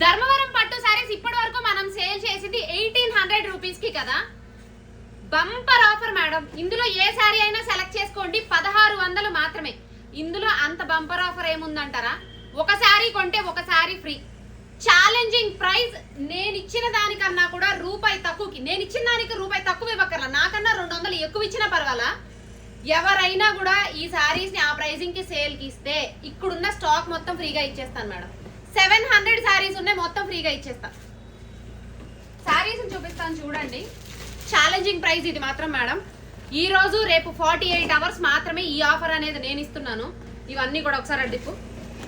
ధర్మవరం పట్టు సారీస్ ఇప్పటి వరకు మనం సేల్ చేసింది 1800 రూపీస్ కి కదా. Bumper offer madam. ఇందులో ఏ సారీ అయినా సెలెక్ట్ చేసుకోండి, 1600 మాత్రమే. ఇందులో అంత బంపర్ ఆఫర్ ఏముందంటారా? ఒక సారీ కొంటే ఒక సారీ ఫ్రీ. Challenging price. నేను ఇచ్చిన దానికన్నా కూడా రూపాయి తక్కువకి, నేను ఇచ్చిన దానికి రూపాయి తక్కువ ఇవ్వకర్లా, నాకన్నా 200 ఎక్కువ ఇచ్చినా పర్వాలా. ఎవరైనా కూడా ఈ సారీస్ ని ఆ ప్రైజింగ్ కి సేల్ కి ఇస్తే ఇక్కడున్న స్టాక్ మొత్తం ఫ్రీగా ఇచ్చేస్తాను మేడం. 700 సారీస్ ఉన్నాయి, మొత్తం ఫ్రీగా ఇచ్చేస్తా. సారీస్ చూపిస్తాను చూడండి. ఛాలెంజింగ్ ప్రైస్ ఇది మాత్రం మేడం. ఈ రోజు రేపు 48 అవర్స్ మాత్రమే ఈ ఆఫర్ అనేది నేను ఇస్తున్నాను. ఇవన్నీ కూడా ఒకసారి అడ్డిప్పు.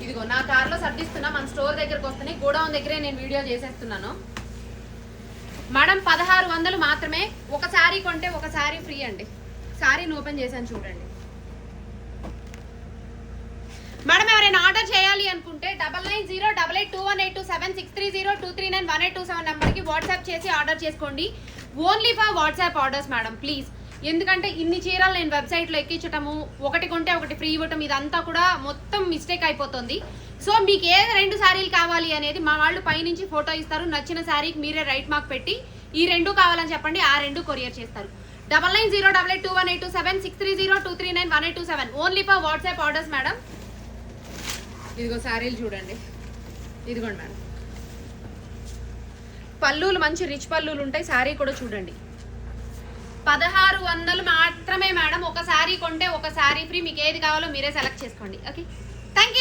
ఇదిగో నా కార్లో సర్దిస్తున్నా, మన స్టోర్ దగ్గరకు వస్తున్నాయి, గోడౌన్ దగ్గరే నేను వీడియో చేసేస్తున్నాను మేడం. 1600 మాత్రమే. ఒక సారీ కొంటే ఒక సారీ ఫ్రీ అండి. సారీని ఓపెన్ చేశాను చూడండి మేడం. ఎవరైనా ఆర్డర్ చేయాలి అనుకుంటే 99088218276302391827 నెంబర్కి వాట్సాప్ చేసి ఆర్డర్ చేసుకోండి. Only for WhatsApp orders madam please. ఎందుకంటే ఇన్ని చీరలు నేను వెబ్సైట్లో ఎక్కించటము, ఒకటి కొంటే ఒకటి ఫ్రీ ఇవ్వటం, ఇదంతా కూడా మొత్తం మిస్టేక్ అయిపోతుంది. సో మీకు ఏ 2 సారీలు కావాలి అనేది మా వాళ్ళు పైనుంచి ఫోటో ఇస్తారు. నచ్చిన సారీకి మీరే రైట్ మార్క్ పెట్టి ఈ 2 కావాలని చెప్పండి, ఆ 2 కొరియర్ చేస్తారు. 99088218276302391827 only for WhatsApp orders madam. ఇదిగో సారీలు చూడండి. ఇదిగోండి మేడం, పళ్ళులు మంచి రిచ్ పళ్ళులు ఉంటాయి. సారీ కూడా చూడండి. 1600 మాత్రమే మేడం. ఒక సారీ కొంటే ఒక సారీ ఫ్రీ. మీకు ఏది కావాలో మీరే సెలెక్ట్ చేసుకోండి. Okay, thank you.